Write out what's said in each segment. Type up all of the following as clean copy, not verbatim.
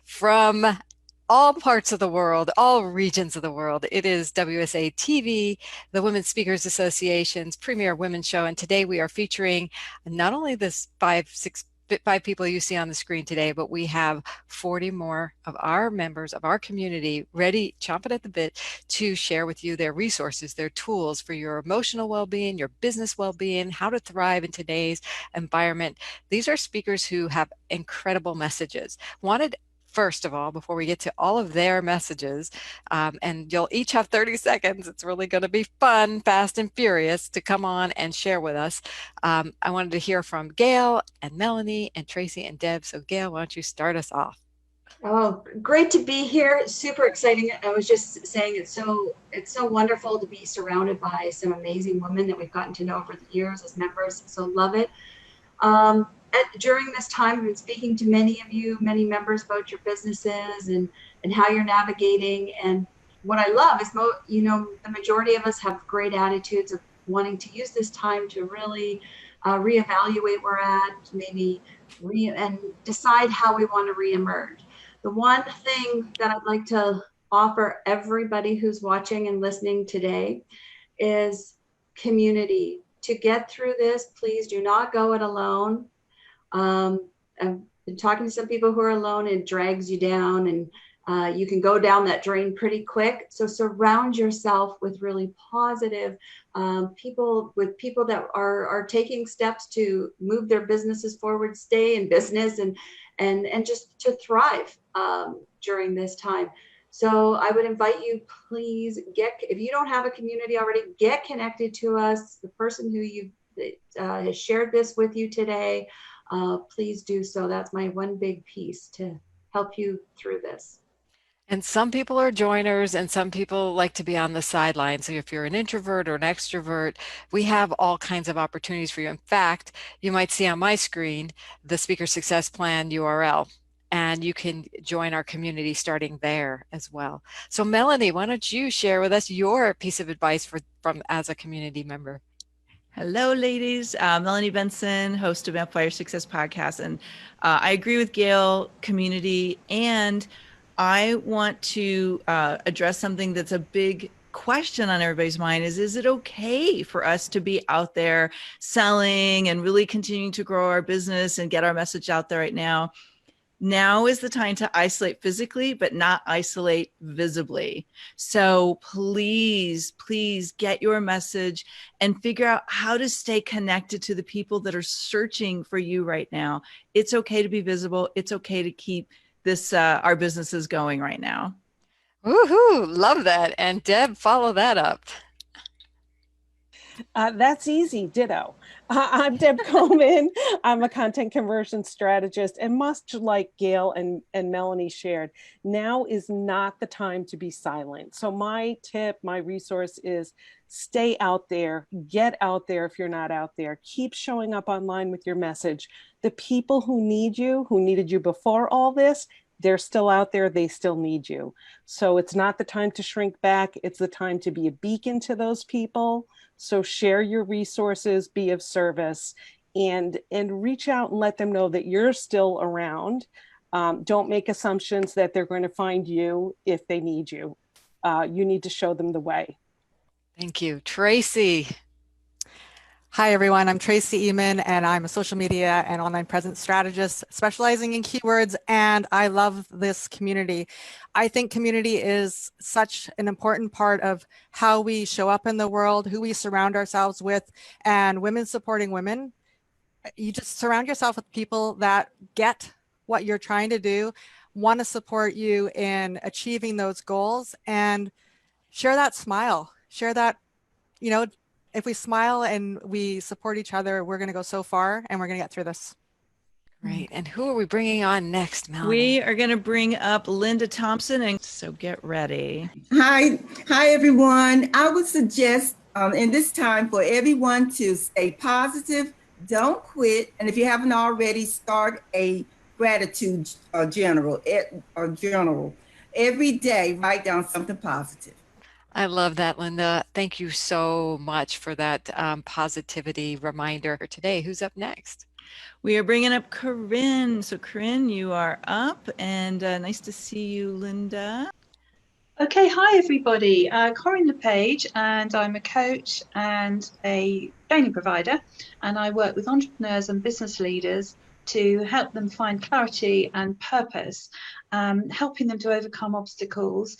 from all parts of the world, all regions of the world. It is WSA TV, the Women Speakers Association's premier women's show. And today we are featuring not only this five people you see on the screen today, but we have 40 more of our members of our community ready, chomping at the bit, to share with you their resources, their tools for your emotional well-being, your business well-being, how to thrive in today's environment. These are speakers who have incredible messages. Wanted First of all, before we get to all of their messages, and you'll each have 30 seconds. It's really going to be fun, fast and furious to come on and share with us. I wanted to hear from Gail and Melanie and Tracy and Deb. So Gail, why don't you start us off? Oh, great to be here. Super exciting. I was just saying it's so wonderful to be surrounded by some amazing women that we've gotten to know over the years as members. So love it. During this time, I've been speaking to many of you, many members about your businesses and how you're navigating. And what I love is, the majority of us have great attitudes of wanting to use this time to really reevaluate where we're at, maybe and decide how we want to reemerge. The one thing that I'd like to offer everybody who's watching and listening today is community. To get through this, please do not go it alone. I've been talking to some people who are alone, and it drags you down, and you can go down that drain pretty quick. So surround yourself with really positive people that are taking steps to move their businesses forward, stay in business, and just to thrive during this time. So I would invite you, please if you don't have a community already, get connected to us. The person who has shared this with you today, please do so. That's my one big piece to help you through this. And some people are joiners and some people like to be on the sidelines. So if you're an introvert or an extrovert, we have all kinds of opportunities for you. In fact, you might see on my screen the Speaker Success Plan URL, and you can join our community starting there as well. So Melanie, why don't you share with us your piece of advice from as a community member? Hello, ladies. Melanie Benson, host of Amplify Success Podcast. And I agree with Gail, community. And I want to address something that's a big question on everybody's mind is it okay for us to be out there selling and really continuing to grow our business and get our message out there right now? Now is the time to isolate physically, but not isolate visibly. So please, please get your message and figure out how to stay connected to the people that are searching for you right now. It's okay to be visible. It's okay to keep this, our businesses going right now. Woohoo, love that. And Deb, follow that up. That's easy, ditto. I'm Deb Coleman. I'm a content conversion strategist, and much like Gail and Melanie shared, now is not the time to be silent. So my tip, my resource is stay out there, get out there if you're not out there, keep showing up online with your message. The people who needed you before all this, they're still out there, they still need you. So it's not the time to shrink back, it's the time to be a beacon to those people. So share your resources, be of service, and reach out and let them know that you're still around. Don't make assumptions that they're going to find you if they need you. You need to show them the way. Thank you. Tracy. Hi, everyone. I'm Tracy Eman, and I'm a social media and online presence strategist specializing in keywords, and I love this community. I think community is such an important part of how we show up in the world, who we surround ourselves with, and women supporting women. You just surround yourself with people that get what you're trying to do, want to support you in achieving those goals, and share that smile, share that, if we smile and we support each other, we're going to go so far and we're going to get through this. Great. And who are we bringing on next, Melanie? We are going to bring up Linda Thompson, and so get ready. Hi, everyone. I would suggest in this time for everyone to stay positive, don't quit, and if you haven't already, start a gratitude journal. Every day, write down something positive. I love that, Linda. Thank you so much for that positivity reminder today. Who's up next? We are bringing up Corinne. So Corinne, you are up, and nice to see you, Linda. Okay, hi everybody. Corinne LePage, and I'm a coach and a training provider, and I work with entrepreneurs and business leaders to help them find clarity and purpose, helping them to overcome obstacles,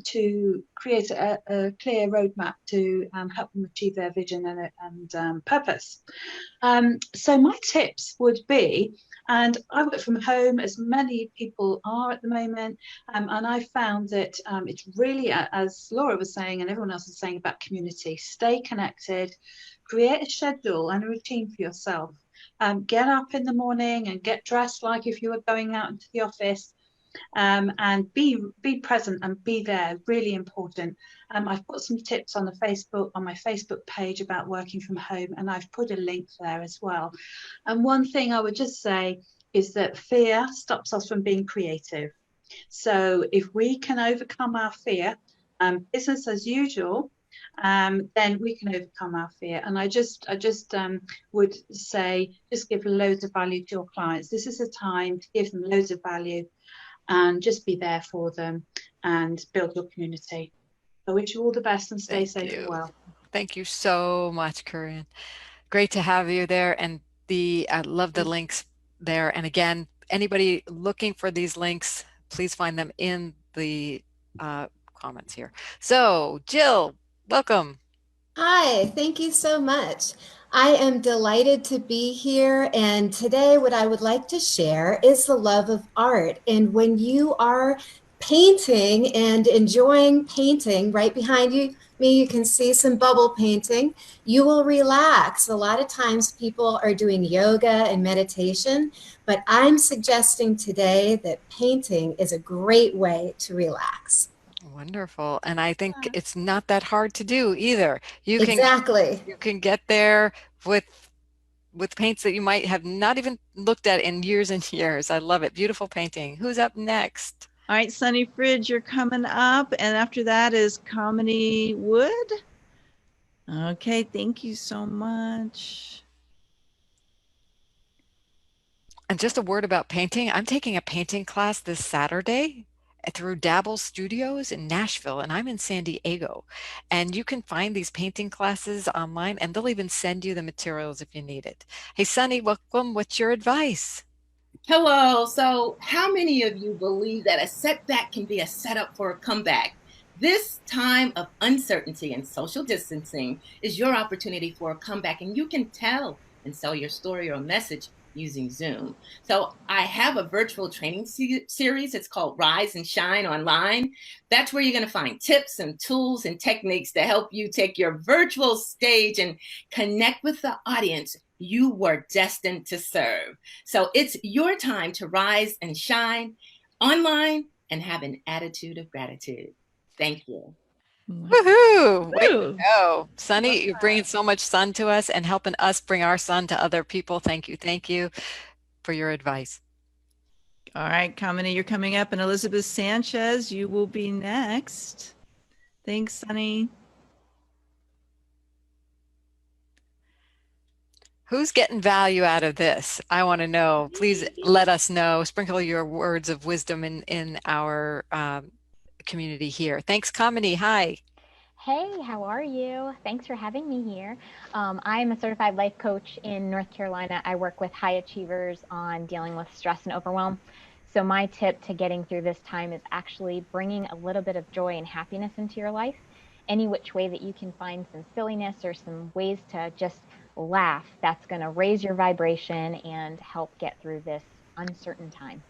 to create a clear roadmap to help them achieve their vision and purpose. So my tips would be, and I work from home as many people are at the moment, and I found that it's really, as Laura was saying and everyone else is saying about community, stay connected, create a schedule and a routine for yourself. Get up in the morning and get dressed like if you were going out into the office. And be present and be there, really important. I've put some tips on my Facebook page about working from home, and I've put a link there as well. And one thing I would just say is that fear stops us from being creative. So if we can overcome our fear, business as usual, then we can overcome our fear. And I just would say, just give loads of value to your clients. This is a time to give them loads of value and just be there for them and build your community. I wish you all the best and stay safe and well. Thank you so much, Corinne. Great to have you there. And I love the links there. And again, anybody looking for these links, please find them in the comments here. So Jill, welcome. Hi, thank you so much. I am delighted to be here. And today, what I would like to share is the love of art. And when you are painting and enjoying painting, right behind me, you can see some bubble painting. You will relax. A lot of times people are doing yoga and meditation, but I'm suggesting today that painting is a great way to relax. Wonderful. And I think it's not that hard to do either. You can get there with paints that you might have not even looked at in years and years. I love it. Beautiful painting. Who's up next? All right, Sunny Fridge, you're coming up. And after that is Comedy Wood. Okay, thank you so much. And just a word about painting. I'm taking a painting class this Saturday through Dabble Studios in Nashville, and I'm in San Diego. And you can find these painting classes online, and they'll even send you the materials if you need it. Hey, Sunny, welcome. What's your advice? Hello. So how many of you believe that a setback can be a setup for a comeback? This time of uncertainty and social distancing is your opportunity for a comeback, and you can tell and sell your story or message using Zoom. So I have a virtual training series. It's called Rise and Shine Online. That's where you're going to find tips and tools and techniques to help you take your virtual stage and connect with the audience you were destined to serve. So it's your time to rise and shine online and have an attitude of gratitude. Thank you. Woohoo! Way to go. Sunny, you're bringing so much sun to us and helping us bring our sun to other people. Thank you. Thank you for your advice. All right, Comedy, you're coming up. And Elizabeth Sanchez, you will be next. Thanks, Sunny. Who's getting value out of this? I want to know. Please let us know. Sprinkle your words of wisdom in our community here. Thanks, Comedy. Hi. Hey, how are you? Thanks for having me here. I'm a certified life coach in North Carolina. I work with high achievers on dealing with stress and overwhelm. So my tip to getting through this time is actually bringing a little bit of joy and happiness into your life. Any which way that you can find some silliness or some ways to just laugh, that's going to raise your vibration and help get through this uncertain time.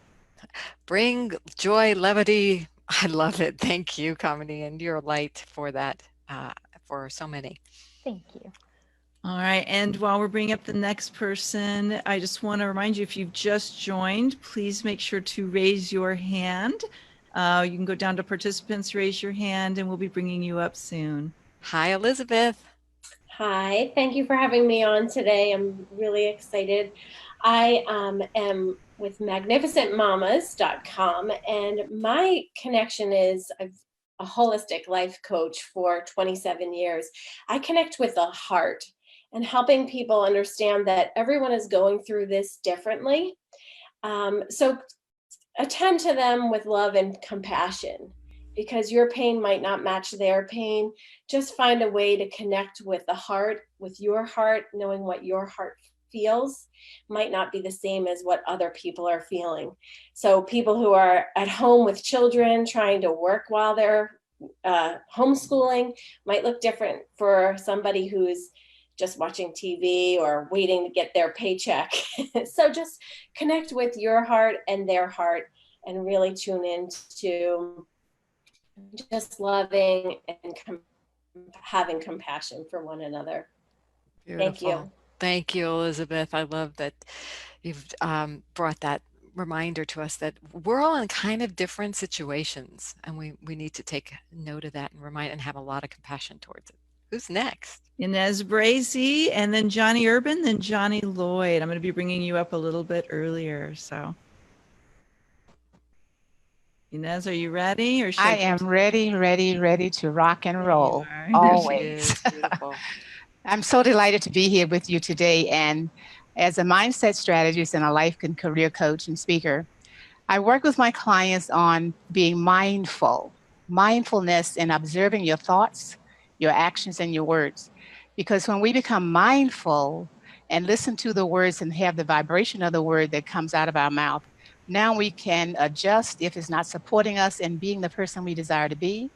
Bring joy, levity. I love it. Thank you, Comedy, and you're a light for that, for so many. Thank you. All right, and while we're bringing up the next person, I just want to remind you, if you've just joined, please make sure to raise your hand. You can go down to participants, raise your hand, and we'll be bringing you up soon. Hi, Elizabeth. Hi, thank you for having me on today. I'm really excited. I am with magnificentmamas.com, and my connection is a holistic life coach for 27 years. I connect with the heart, and helping people understand that everyone is going through this differently. So attend to them with love and compassion, because your pain might not match their pain. Just find a way to connect with the heart, with your heart, knowing what your heart feels might not be the same as what other people are feeling. So people who are at home with children trying to work while they're homeschooling might look different for somebody who's just watching TV or waiting to get their paycheck. So just connect with your heart and their heart and really tune into just loving and having compassion for one another. Beautiful. Thank you. Thank you, Elizabeth. I love that you've brought that reminder to us that we're all in kind of different situations, and we need to take note of that and remind and have a lot of compassion towards it. Who's next? Inez Bracy, and then Johnny Urban, then Johnny Lloyd. I'm going to be bringing you up a little bit earlier. So, Inez, are you ready? Or I am ready to rock and roll. Always. Beautiful. I'm so delighted to be here with you today. And as a mindset strategist and a life and career coach and speaker, I work with my clients on being mindful, mindfulness and observing your thoughts, your actions, and your words. Because when we become mindful and listen to the words and have the vibration of the word that comes out of our mouth, now we can adjust if it's not supporting us in being the person we desire to be,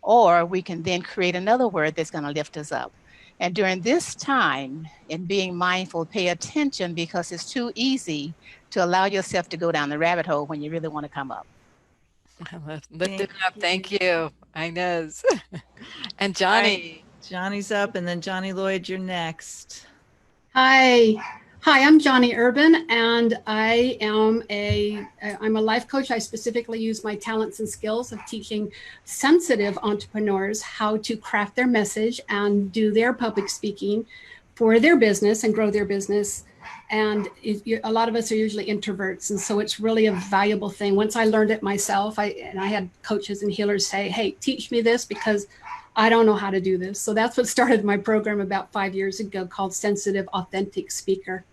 or we can then create another word that's going to lift us up. And during this time, in being mindful, pay attention, because it's too easy to allow yourself to go down the rabbit hole when you really want to come up. Lift it up. Thank you, Inez. And Johnny. Johnny's up, and then Johnny Lloyd, you're next. Hi, I'm Johnny Urban, and I'm a life coach. I specifically use my talents and skills of teaching sensitive entrepreneurs how to craft their message and do their public speaking for their business and grow their business. And a lot of us are usually introverts, and so it's really a valuable thing. Once I learned it myself, I had coaches and healers say, "Hey, teach me this because I don't know how to do this." So that's what started my program about 5 years ago, called Sensitive Authentic Speaker.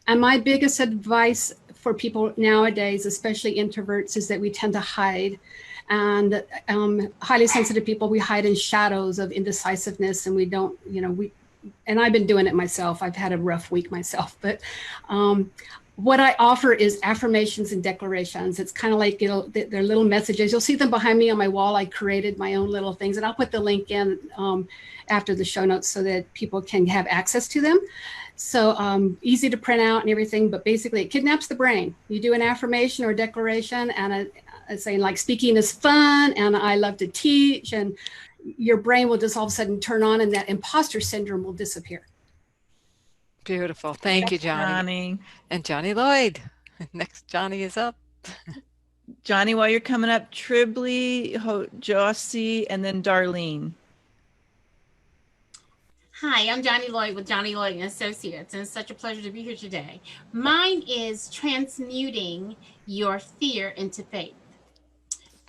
And my biggest advice for people nowadays, especially introverts, is that we tend to hide. And highly sensitive people, we hide in shadows of indecisiveness, and we don't, and I've been doing it myself. I've had a rough week myself, but what I offer is affirmations and declarations. It's kind of like, they're little messages. You'll see them behind me on my wall. I created my own little things, and I'll put the link in after the show notes so that people can have access to them. So easy to print out and everything, but basically it kidnaps the brain. You do an affirmation or declaration, and saying like, speaking is fun, and I love to teach, and your brain will just all of a sudden turn on, and that imposter syndrome will disappear. Beautiful. Thank you, Johnny. And Johnny Lloyd. Next, Johnny is up. Johnny, while you're coming up, Tribbley, Josie, and then Darlene. Hi, I'm Johnny Lloyd with Johnny Lloyd and Associates, and it's such a pleasure to be here today. Mine is transmuting your fear into faith.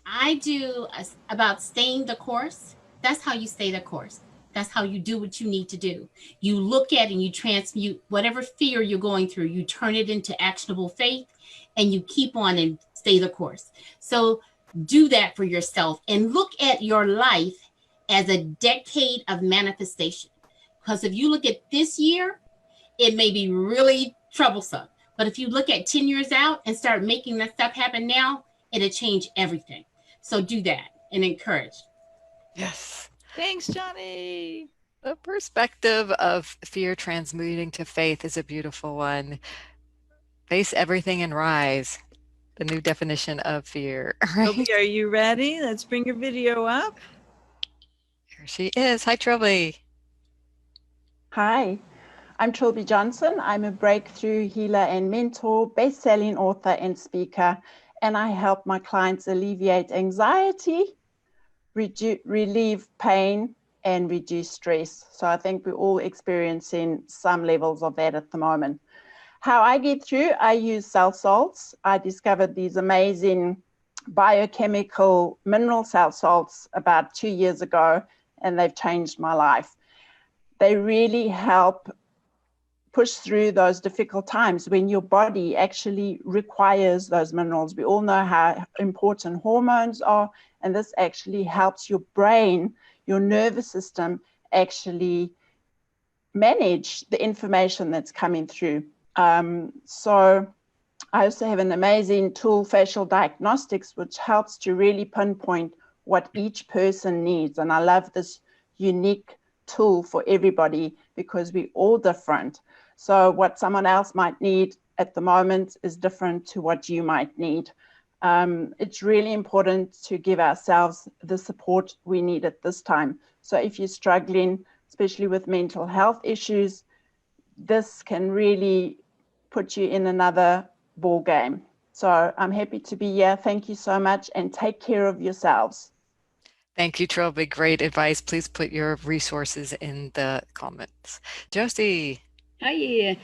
I do about staying the course. That's how you stay the course. That's how you do what you need to do. You look at and you transmute whatever fear you're going through. You turn it into actionable faith, and you keep on and stay the course. So do that for yourself, and look at your life as a decade of manifestation. Because if you look at this year, it may be really troublesome. But if you look at 10 years out and start making that stuff happen now, it'll change everything. So do that and encourage. Yes. Thanks, Johnny. The perspective of fear transmuting to faith is a beautiful one. Face everything and rise. The new definition of fear. Trilby, are you ready? Let's bring your video up. Here she is. Hi, Trilby. Hi, I'm Trilby Johnson. I'm a breakthrough healer and mentor, best-selling author and speaker, and I help my clients alleviate anxiety, relieve pain, and reduce stress. So I think we're all experiencing some levels of that at the moment. How I get through, I use cell salts. I discovered these amazing biochemical mineral cell salts about 2 years ago, and they've changed my life. They really help push through those difficult times when your body actually requires those minerals. We all know how important hormones are, and this actually helps your brain, your nervous system, actually manage the information that's coming through. So I also have an amazing tool, facial diagnostics, which helps to really pinpoint what each person needs. And I love this unique tool for everybody because we're all different. So what someone else might need at the moment is different to what you might need. It's really important to give ourselves the support we need at this time. So if you're struggling, especially with mental health issues, this can really put you in another ball game. So I'm happy to be here. Thank you so much, and take care of yourselves. Thank you, Trilby. Great advice. Please put your resources in the comments. Josie. Hi.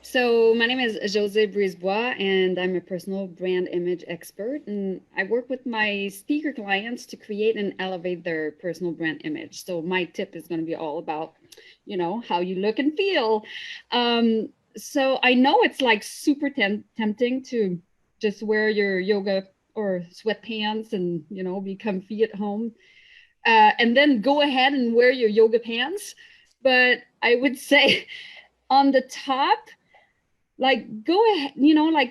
So my name is José Brisebois, and I'm a personal brand image expert. And I work with my speaker clients to create and elevate their personal brand image. So my tip is going to be all about, how you look and feel. So I know it's like super tempting to just wear your yoga or sweatpants and, be comfy at home. And then go ahead and wear your yoga pants. But I would say on the top, go ahead,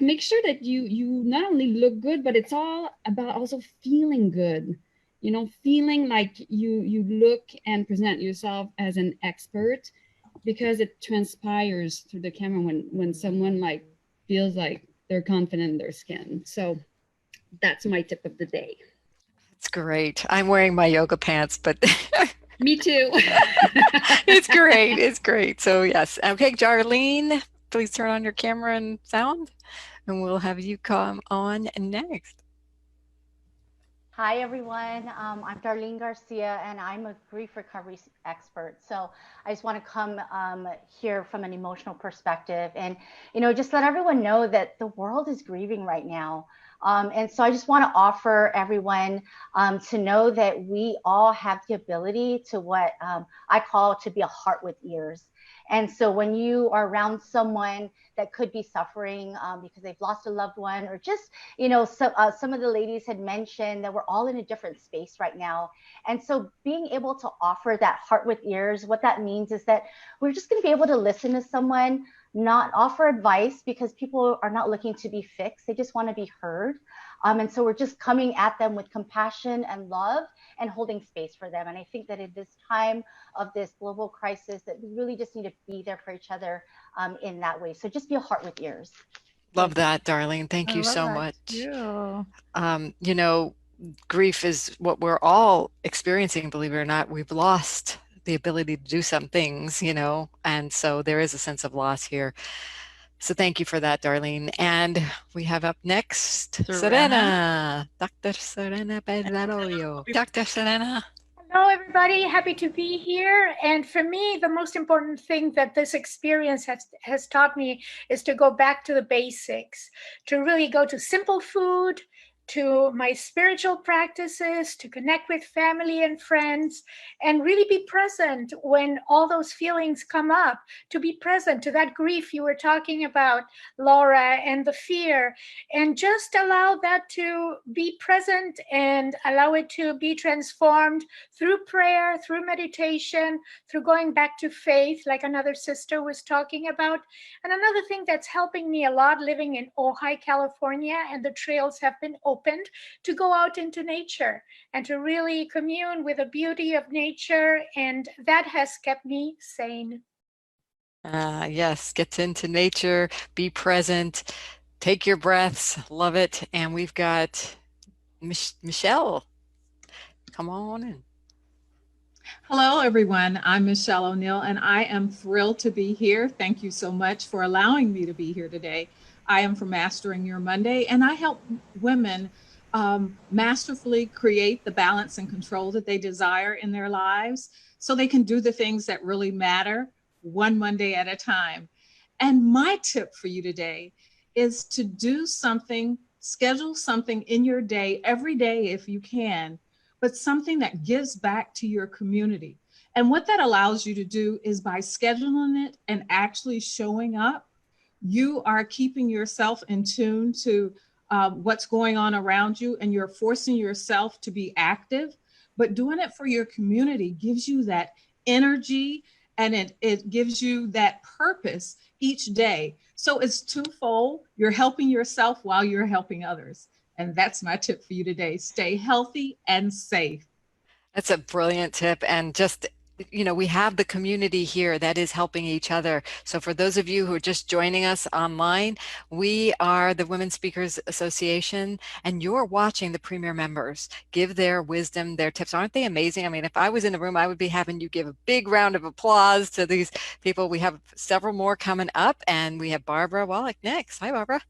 make sure that you not only look good, but it's all about also feeling good, feeling like you look and present yourself as an expert, because it transpires through the camera when someone feels like they're confident in their skin. So that's my tip of the day. That's great. I'm wearing my yoga pants, but me too. It's great. It's great. So yes. Okay, Darlene, please turn on your camera and sound, and we'll have you come on next. Hi, everyone. I'm Darlene Garcia, and I'm a grief recovery expert. So I just want to come here from an emotional perspective and, just let everyone know that the world is grieving right now. And so I just want to offer everyone to know that we all have the ability to what I call to be a heart with ears. And so when you are around someone that could be suffering because they've lost a loved one, or just, some of the ladies had mentioned that we're all in a different space right now. And so being able to offer that heart with ears, what that means is that we're just going to be able to listen to someone, not offer advice, because people are not looking to be fixed. They just want to be heard. And so we're just coming at them with compassion and love and holding space for them. And I think that in this time of this global crisis, that we really just need to be there for each other in that way. So just be a heart with ears. Love that, Darlene. Thank you so much. Grief is what we're all experiencing, believe it or not. We've lost the ability to do some things, and so there is a sense of loss here. So thank you for that, Darlene. And we have up next, Serena. Dr. Serena Pedlaroyo. Dr. Serena. Hello, everybody. Happy to be here. And for me, the most important thing that this experience has taught me is to go back to the basics, to really go to simple food, to my spiritual practices, to connect with family and friends, and really be present when all those feelings come up, to be present to that grief you were talking about, Laura, and the fear, and just allow that to be present and allow it to be transformed through prayer, through meditation, through going back to faith, like another sister was talking about. And another thing that's helping me a lot living in Ojai, California, and the trails have been opened to go out into nature and to really commune with the beauty of nature. And that has kept me sane. Yes, get into nature, be present, take your breaths, love it. And we've got Michelle. Come on in. Hello, everyone. I'm Michelle O'Neill, and I am thrilled to be here. Thank you so much for allowing me to be here today. I am from Mastering Your Monday, and I help women masterfully create the balance and control that they desire in their lives so they can do the things that really matter one Monday at a time. And my tip for you today is to do something, schedule something in your day, every day if you can, but something that gives back to your community. And what that allows you to do is by scheduling it and actually showing up, you are keeping yourself in tune to what's going on around you, and you're forcing yourself to be active. But doing it for your community gives you that energy, and it gives you that purpose each day. So it's twofold. You're helping yourself while you're helping others. And that's my tip for you today. Stay healthy and safe. That's a brilliant tip. And just, we have the community here that is helping each other. So for those of you who are just joining us online, we are the Women Speakers Association, and you're watching the Premier members give their wisdom, their tips. Aren't they amazing? I mean, if I was in the room, I would be having you give a big round of applause to these people. We have several more coming up, and we have Barbara Wallach next. Hi, Barbara.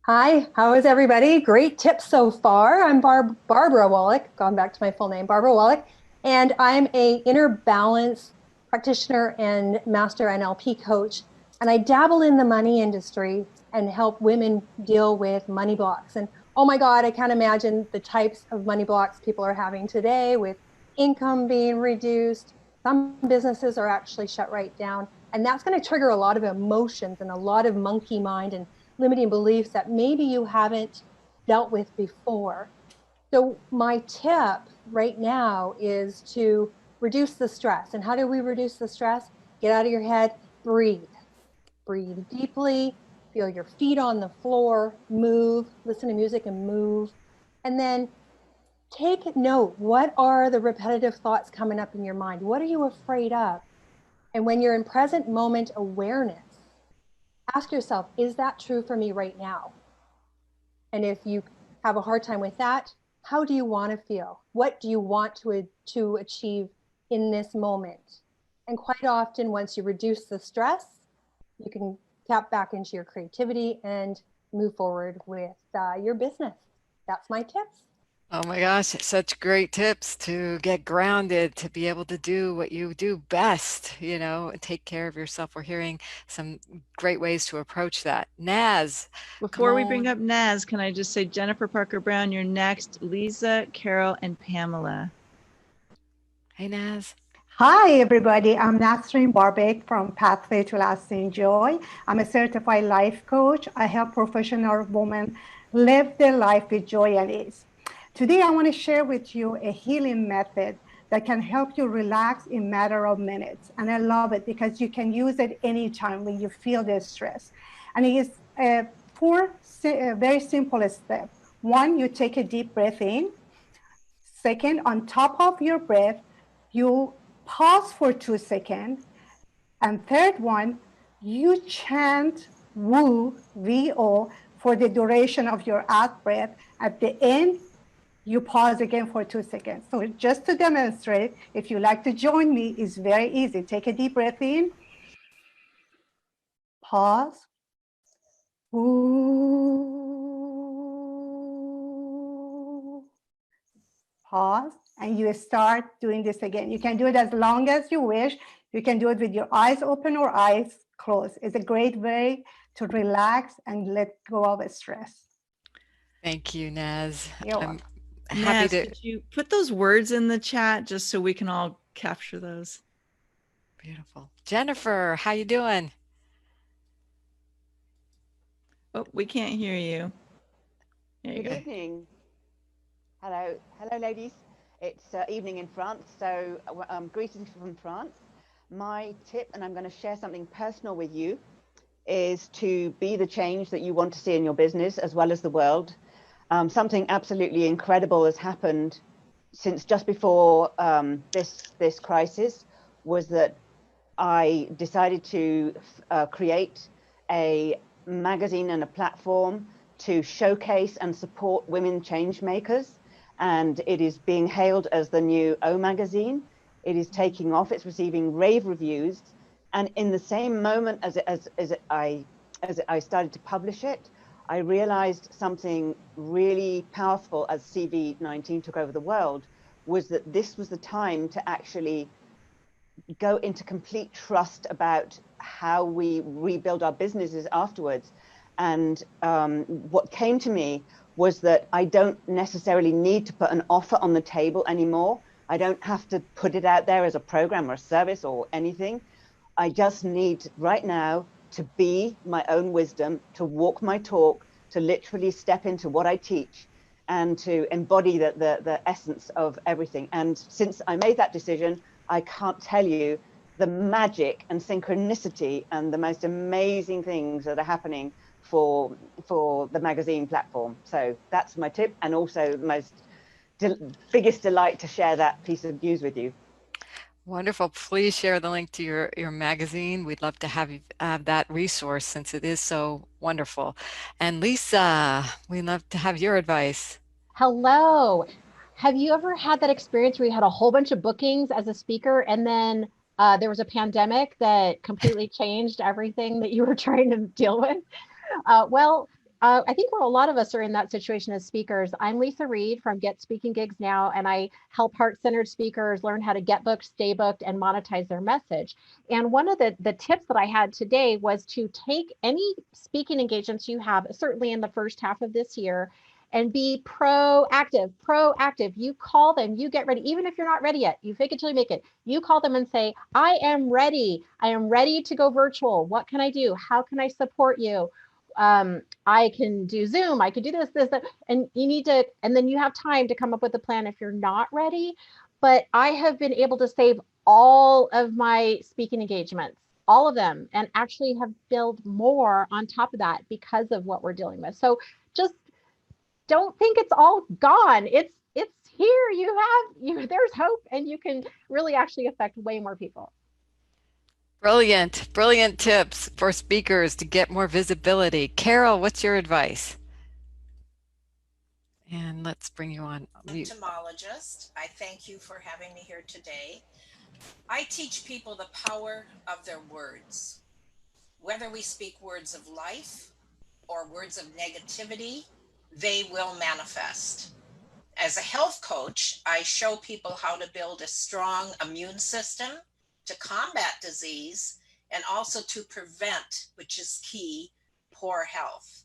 Hi, how is everybody? Great tips so far. I'm Barbara Wallach, gone back to my full name, Barbara Wallach, and I'm a inner balance practitioner and master NLP coach. And I dabble in the money industry and help women deal with money blocks. And oh my God, I can't imagine the types of money blocks people are having today, with income being reduced. Some businesses are actually shut right down. And that's going to trigger a lot of emotions and a lot of monkey mind and limiting beliefs that maybe you haven't dealt with before. So my tip right now is to reduce the stress. And how do we reduce the stress? Get out of your head, breathe. Breathe deeply, feel your feet on the floor, move, listen to music and move. And then take note, what are the repetitive thoughts coming up in your mind? What are you afraid of? And when you're in present moment awareness, ask yourself, is that true for me right now? And if you have a hard time with that, how do you want to feel? What do you want to achieve in this moment? And quite often, once you reduce the stress, you can tap back into your creativity and move forward with your business. That's my tips. Oh my gosh, such great tips to get grounded, to be able to do what you do best, take care of yourself. We're hearing some great ways to approach that. Naz. Before we bring up Naz, can I just say, Jennifer Parker Brown, you're next, Lisa, Carol, and Pamela. Hey, Naz. Hi, everybody. I'm Nasreen Barbek from Pathway to Lasting Joy. I'm a certified life coach. I help professional women live their life with joy and ease. Today, I want to share with you a healing method that can help you relax in a matter of minutes. And I love it because you can use it anytime when you feel this stress. And it is four very simple steps. One, you take a deep breath in. Second, on top of your breath, you pause for 2 seconds. And third one, you chant woo, V-O, for the duration of your out breath. At the end, you pause again for 2 seconds. So just to demonstrate, if you like to join me, it's very easy. Take a deep breath in, pause, ooh, pause, and you start doing this again. You can do it as long as you wish. You can do it with your eyes open or eyes closed. It's a great way to relax and let go of stress. Thank you, Naz. You're welcome. Naz, could you put those words in the chat just so we can all capture those? Beautiful. Jennifer, how you doing? Oh, we can't hear you. There you Good evening. Hello, ladies. It's evening in France, so greetings from France. My tip, and I'm going to share something personal with you, is to be the change that you want to see in your business as well as the world. Something absolutely incredible has happened since just before this crisis, was that I decided to create a magazine and a platform to showcase and support women change makers. And it is being hailed as the new O magazine. It is taking off, it's receiving rave reviews. And in the same moment as I started to publish it, I realized something really powerful as COVID-19 took over the world, was that this was the time to actually go into complete trust about how we rebuild our businesses afterwards. And what came to me was that I don't necessarily need to put an offer on the table anymore. I don't have to put it out there as a program or a service or anything. I just need right now to be my own wisdom, to walk my talk, to literally step into what I teach and to embody the essence of everything. And since I made that decision, I can't tell you the magic and synchronicity and the most amazing things that are happening for the magazine platform. So that's my tip, and also the most biggest delight to share that piece of news with you. Wonderful. Please share the link to your magazine. We'd love to have you have that resource since it is so wonderful. And Lisa, we'd love to have your advice. Hello. Have you ever had that experience where you had a whole bunch of bookings as a speaker and then there was a pandemic that completely changed everything that you were trying to deal with? I think a lot of us are in that situation as speakers. I'm Lisa Reed from Get Speaking Gigs Now, and I help heart-centered speakers learn how to get booked, stay booked, and monetize their message. And one of the tips that I had today was to take any speaking engagements you have, certainly in the first half of this year, and be proactive. You call them, you get ready, even if you're not ready yet, you fake it till you make it. You call them and say, I am ready. I am ready to go virtual. What can I do? How can I support you? I can do Zoom, I could do this, that, and you need to, and then you have time to come up with a plan if you're not ready. But I have been able to save all of my speaking engagements, all of them, and actually have built more on top of that because of what we're dealing with. So just don't think it's all gone. It's here. There's hope, and you can really actually affect way more people. Brilliant tips for speakers to get more visibility. Carol, what's your advice? And let's bring you on mute. Entomologist, I thank you for having me here today. I teach people the power of their words. Whether we speak words of life or words of negativity, they will manifest. As a health coach, I show people how to build a strong immune system to combat disease and also to prevent, which is key, poor health.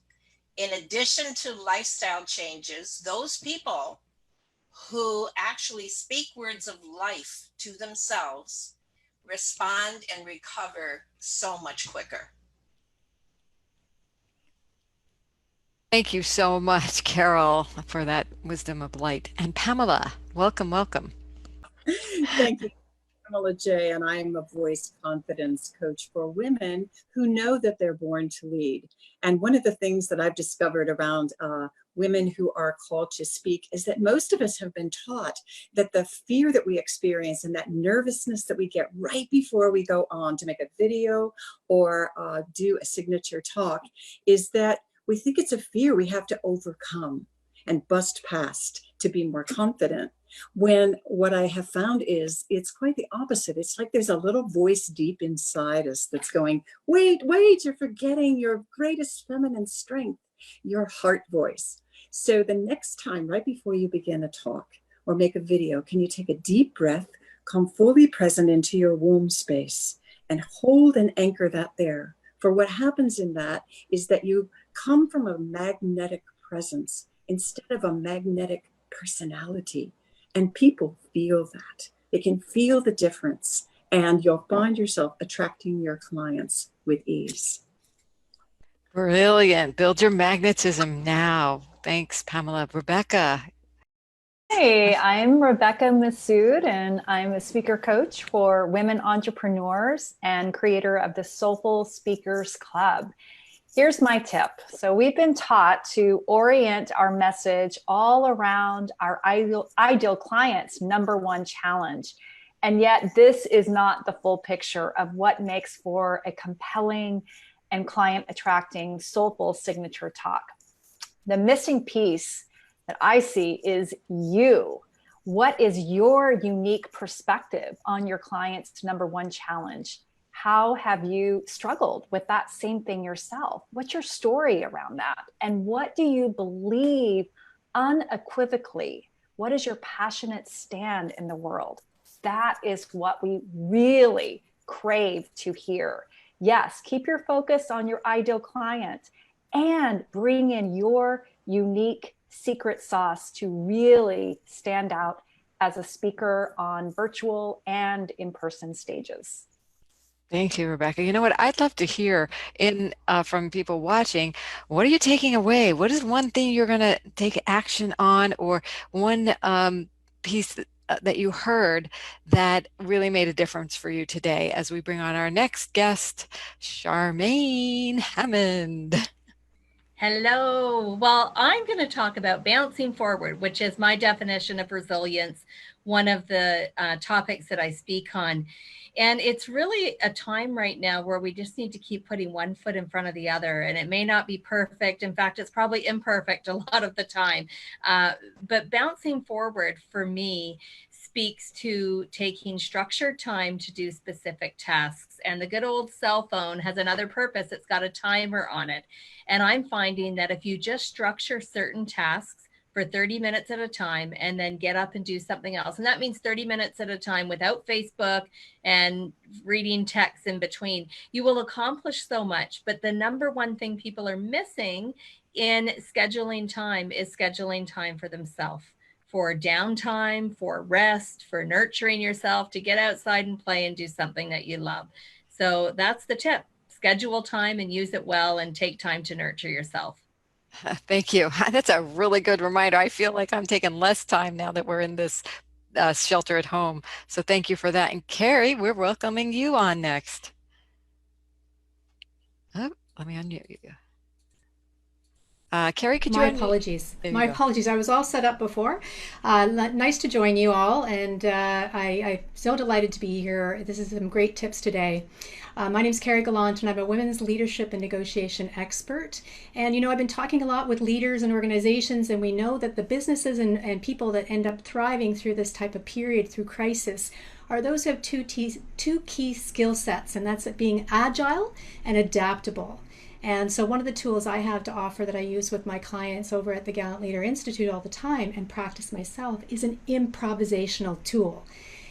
In addition to lifestyle changes, those people who actually speak words of life to themselves respond and recover so much quicker. Thank you so much, Carol, for that wisdom of light. And Pamela, welcome. Thank you, Pamela J., and I am a voice confidence coach for women who know that they're born to lead. And one of the things that I've discovered around women who are called to speak is that most of us have been taught that the fear that we experience and that nervousness that we get right before we go on to make a video or do a signature talk is that we think it's a fear we have to overcome and bust past to be more confident. When what I have found is it's quite the opposite. It's like there's a little voice deep inside us that's going, wait, you're forgetting your greatest feminine strength, your heart voice. So the next time, right before you begin a talk or make a video, can you take a deep breath, come fully present into your womb space and hold and anchor that there? For what happens in that is that you come from a magnetic presence instead of a magnetic personality. And people feel that. They can feel the difference, and you'll find yourself attracting your clients with ease. Brilliant. Build your magnetism now. Thanks, Pamela. Rebecca. Hey, I'm Rebecca Massoud, and I'm a speaker coach for women entrepreneurs and creator of the Soulful Speakers Club. Here's my tip. So we've been taught to orient our message all around our ideal client's number one challenge. And yet this is not the full picture of what makes for a compelling and client attracting soulful signature talk. The missing piece that I see is you. What is your unique perspective on your client's number one challenge? How have you struggled with that same thing yourself? What's your story around that? And what do you believe unequivocally? What is your passionate stand in the world? That is what we really crave to hear. Yes, keep your focus on your ideal client and bring in your unique secret sauce to really stand out as a speaker on virtual and in-person stages. Thank you, Rebecca. You know what? I'd love to hear from people watching, what are you taking away? What is one thing you're going to take action on, or one piece that you heard that really made a difference for you today, as we bring on our next guest, Charmaine Hammond. Hello. Well, I'm going to talk about bouncing forward, which is my definition of resilience, one of the topics that I speak on. And it's really a time right now where we just need to keep putting one foot in front of the other. And it may not be perfect. In fact, it's probably imperfect a lot of the time. But bouncing forward for me speaks to taking structured time to do specific tasks. And the good old cell phone has another purpose. It's got a timer on it. And I'm finding that if you just structure certain tasks for 30 minutes at a time and then get up and do something else, and that means 30 minutes at a time without Facebook and reading texts in between, you will accomplish so much. But the number one thing people are missing in scheduling time is scheduling time for themselves, for downtime, for rest, for nurturing yourself, to get outside and play and do something that you love. So that's the tip. Schedule time and use it well, and take time to nurture yourself. Thank you. That's a really good reminder. I feel like I'm taking less time now that we're in this shelter at home. So thank you for that. And Carrie, we're welcoming you on next. Oh, let me unmute you. Carrie, could you My apologies. My apologies. I was all set up before. Nice to join you all, and I'm so delighted to be here. This is some great tips today. My name is Carrie Gallant, and I'm a women's leadership and negotiation expert. And you know, I've been talking a lot with leaders and organizations, and we know that the businesses and people that end up thriving through this type of period, through crisis, are those who have two key skill sets, and that's being agile and adaptable. And so one of the tools I have to offer that I use with my clients over at the Gallant Leader Institute all the time and practice myself is an improvisational tool.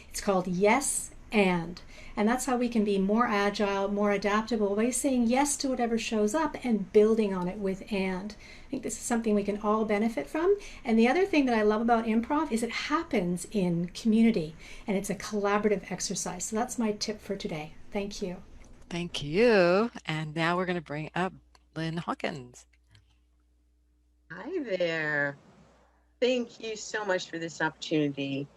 It's called Yes and that's how we can be more agile, more adaptable, by saying yes to whatever shows up and building on it with and. I think this is something we can all benefit from. And the other thing that I love about improv is it happens in community, and it's a collaborative exercise. So that's my tip for today. Thank you. Thank you. And now we're going to bring up Lynn Hawkins. Hi there. Thank you so much for this opportunity.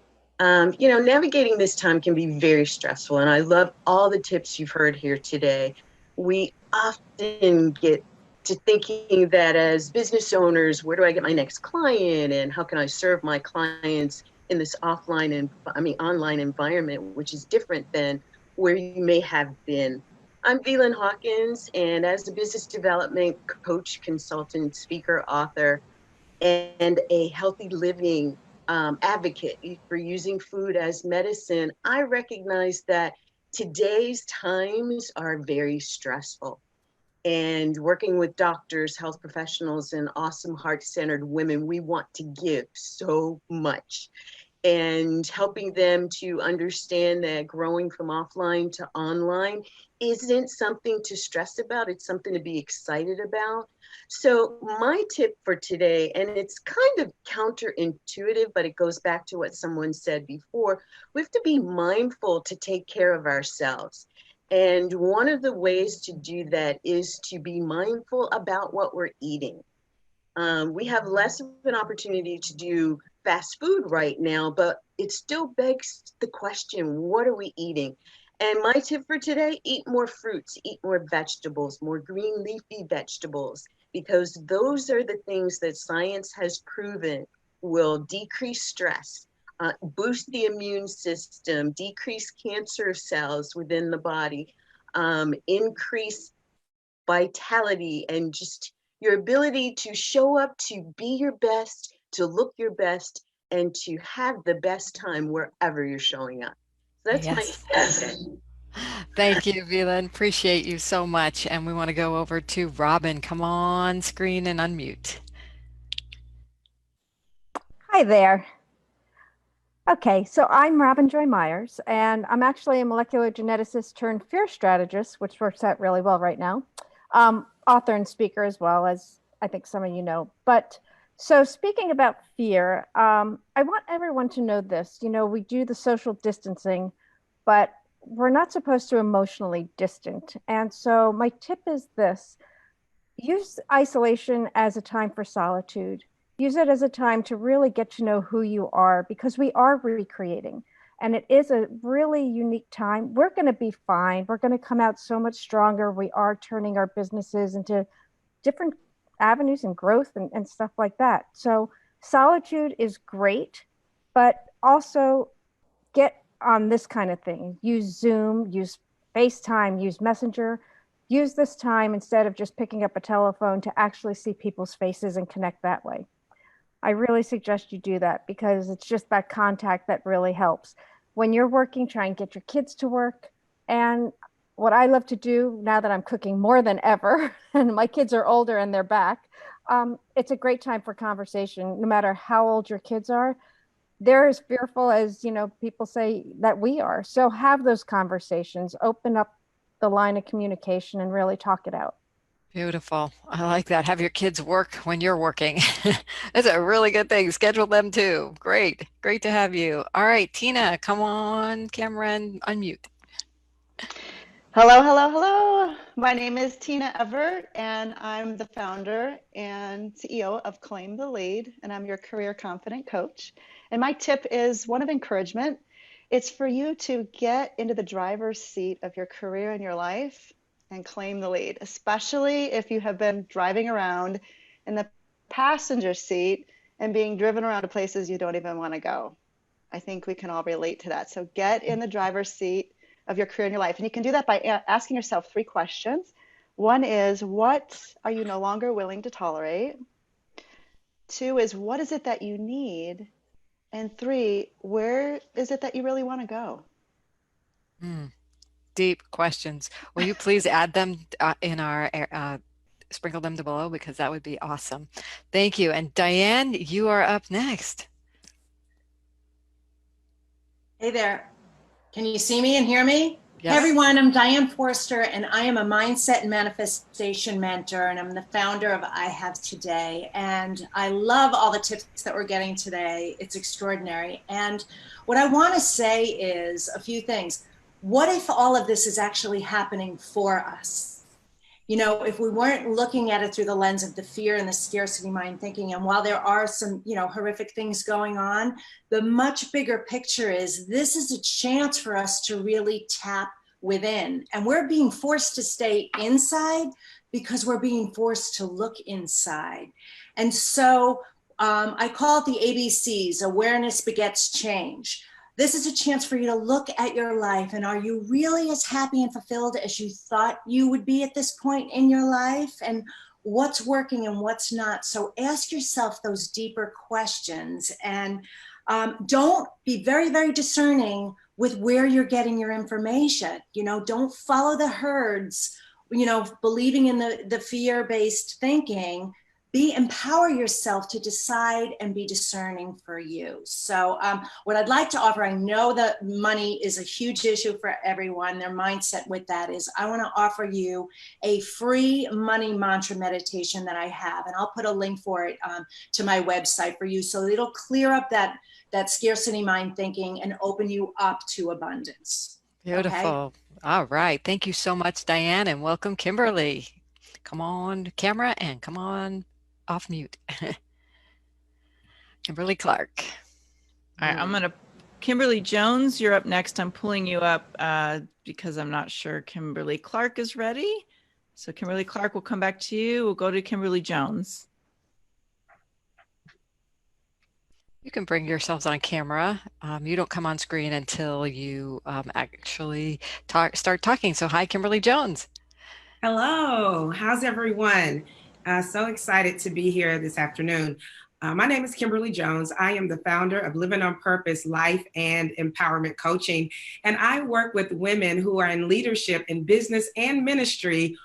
You know, navigating this time can be very stressful, and I love all the tips you've heard here today. We often get to thinking that as business owners, where do I get my next client, and how can I serve my clients in this online environment, which is different than where you may have been. I'm Lynn Hawkins, and as a business development coach, consultant, speaker, author, and a healthy living advocate for using food as medicine, I recognize that today's times are very stressful. And working with doctors, health professionals, and awesome heart-centered women, we want to give so much. And helping them to understand that growing from offline to online isn't something to stress about, it's something to be excited about. So my tip for today, and it's kind of counterintuitive, but it goes back to what someone said before, we have to be mindful to take care of ourselves. And one of the ways to do that is to be mindful about what we're eating. We have less of an opportunity to do fast food right now, but it still begs the question, what are we eating? And my tip for today, eat more fruits, eat more vegetables, more green leafy vegetables, because those are the things that science has proven will decrease stress, boost the immune system, decrease cancer cells within the body, increase vitality, and just your ability to show up, to be your best, to look your best, and to have the best time wherever you're showing up. So that's my Thank you, Velan. Appreciate you so much. And we want to go over to Robin. Come on screen and unmute. Hi there. Okay, so I'm Robin Joy Myers, and I'm actually a molecular geneticist turned fear strategist, which works out really well right now. Author and speaker as well, as I think some of you know. But So speaking about fear, I want everyone to know this. You know, we do the social distancing, but we're not supposed to emotionally distant. And so my tip is this: use isolation as a time for solitude. Use it as a time to really get to know who you are, because we are recreating. And it is a really unique time. We're going to be fine. We're going to come out so much stronger. We are turning our businesses into different avenues and growth and stuff like that. So solitude is great, but also get on this kind of thing. Use Zoom, use FaceTime, use Messenger. Use this time, instead of just picking up a telephone, to actually see people's faces and connect that way. I really suggest you do that, because it's just that contact that really helps. When you're working, try and get your kids to work. And what I love to do now that I'm cooking more than ever, and my kids are older and they're back, it's a great time for conversation, no matter how old your kids are. They're as fearful as, you know, people say that we are. So have those conversations, open up the line of communication, and really talk it out. Beautiful. I like that. Have your kids work when you're working. That's a really good thing. Schedule them too. Great. Great to have you. All right, Tina, come on, Cameron, unmute. Hello, hello, hello. My name is Tina Everett, and I'm the founder and CEO of Claim the Lead, and I'm your career confident coach. And my tip is one of encouragement. It's for you to get into the driver's seat of your career and your life and claim the lead, especially if you have been driving around in the passenger seat and being driven around to places you don't even want to go. I think we can all relate to that. So get in the driver's seat of your career and your life. And you can do that by asking yourself 3 questions. One is, what are you no longer willing to tolerate? 2 is, what is it that you need? And 3, where is it that you really want to go? Deep questions. Will you please add them in our sprinkle them below, because that would be awesome. Thank you. And Diane, you are up next. Hey there. Can you see me and hear me? Yes. Hey everyone, I'm Diane Forster, and I am a mindset and manifestation mentor, and I'm the founder of I Have Today. And I love all the tips that we're getting today. It's extraordinary. And what I want to say is a few things. What if all of this is actually happening for us? You know, if we weren't looking at it through the lens of the fear and the scarcity mind thinking, and while there are some, you know, horrific things going on, the much bigger picture is this is a chance for us to really tap within. And we're being forced to stay inside because we're being forced to look inside. And so I call it the ABCs: awareness begets change. This is a chance for you to look at your life, and are you really as happy and fulfilled as you thought you would be at this point in your life? And what's working and what's not? So ask yourself those deeper questions, and don't be very, very discerning with where you're getting your information. You know, don't follow the herds, you know, believing in the fear-based thinking. Empower yourself to decide and be discerning for you. So what I'd like to offer, I know that money is a huge issue for everyone. Their mindset with that is, I want to offer you a free money mantra meditation that I have, and I'll put a link for it to my website for you, so it'll clear up that scarcity mind thinking and open you up to abundance. Beautiful. Okay? All right. Thank you so much, Diane, and welcome, Kimberly. Come on camera and come on off mute. Kimberly Clark. All right, Kimberly Jones, you're up next. I'm pulling you up because I'm not sure Kimberly Clark is ready. So Kimberly Clark, will come back to you. We'll go to Kimberly Jones. You can bring yourselves on camera. You don't come on screen until you actually start talking. So hi, Kimberly Jones. Hello, how's everyone? So excited to be here this afternoon. My name is Kimberly Jones. I am the founder of Living on Purpose Life and Empowerment Coaching, and I work with women who are in leadership in business and ministry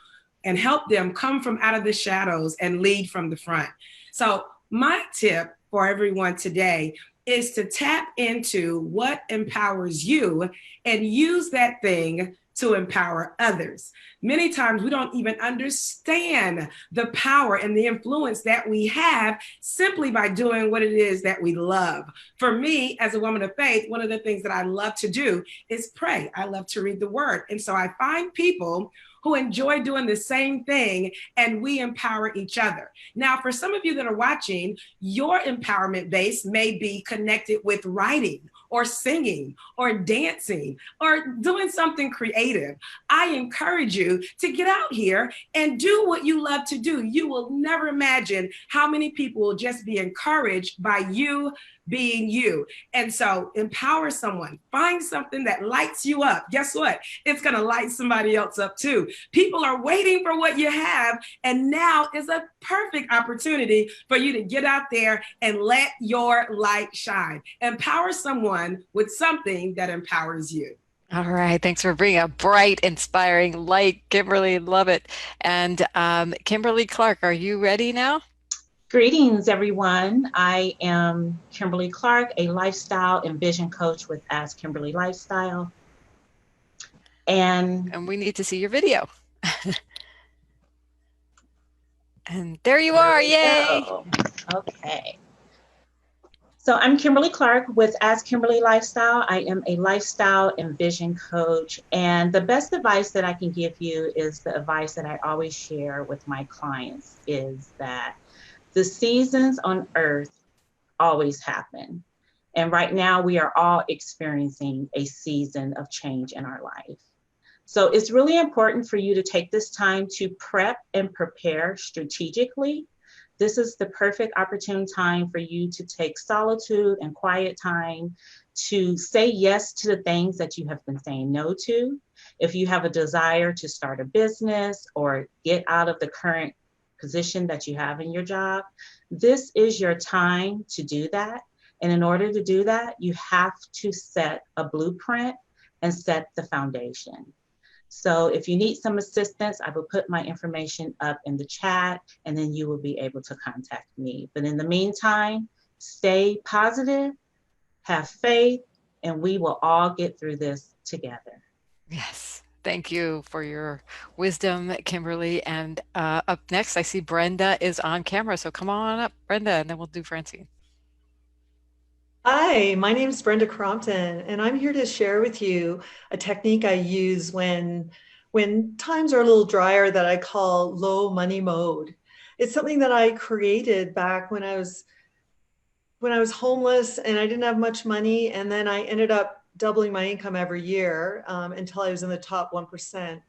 and help them come from out of the shadows and lead from the front. So my tip for everyone today is to tap into what empowers you and use that thing to empower others. Many times we don't even understand the power and the influence that we have simply by doing what it is that we love. For me, as a woman of faith, one of the things that I love to do is pray. I love to read the word. And so I find people who enjoy doing the same thing, and we empower each other. Now, for some of you that are watching, your empowerment base may be connected with writing or singing or dancing or doing something creative. I encourage you to get out here and do what you love to do. You will never imagine how many people will just be encouraged by you being you. And so empower someone, find something that lights you up. Guess what? It's going to light somebody else up too. People are waiting for what you have. And now is a perfect opportunity for you to get out there and let your light shine. Empower someone with something that empowers you. All right. Thanks for bringing a bright, inspiring light, Kimberly. Love it. And Kimberly Clark, are you ready now? Greetings, everyone. I am Kimberly Clark, a lifestyle and vision coach with Ask Kimberly Lifestyle. And we need to see your video. And there you are. Yay. Okay. So I'm Kimberly Clark with Ask Kimberly Lifestyle. I am a lifestyle and vision coach. And the best advice that I can give you is the advice that I always share with my clients is that the seasons on earth always happen. And right now we are all experiencing a season of change in our life. So it's really important for you to take this time to prep and prepare strategically. This is the perfect opportune time for you to take solitude and quiet time to say yes to the things that you have been saying no to. If you have a desire to start a business or get out of the current position that you have in your job, this is your time to do that. And in order to do that, you have to set a blueprint and set the foundation. So if you need some assistance, I will put my information up in the chat and then you will be able to contact me. But in the meantime, stay positive, have faith, and we will all get through this together. Yes. Thank you for your wisdom, Kimberly. And up next, I see Brenda is on camera. So come on up, Brenda, and then we'll do Francine. Hi, my name is Brenda Crompton, and I'm here to share with you a technique I use when times are a little drier that I call low money mode. It's something that I created back when I was homeless and I didn't have much money, and then I ended up doubling my income every year until I was in the top 1%.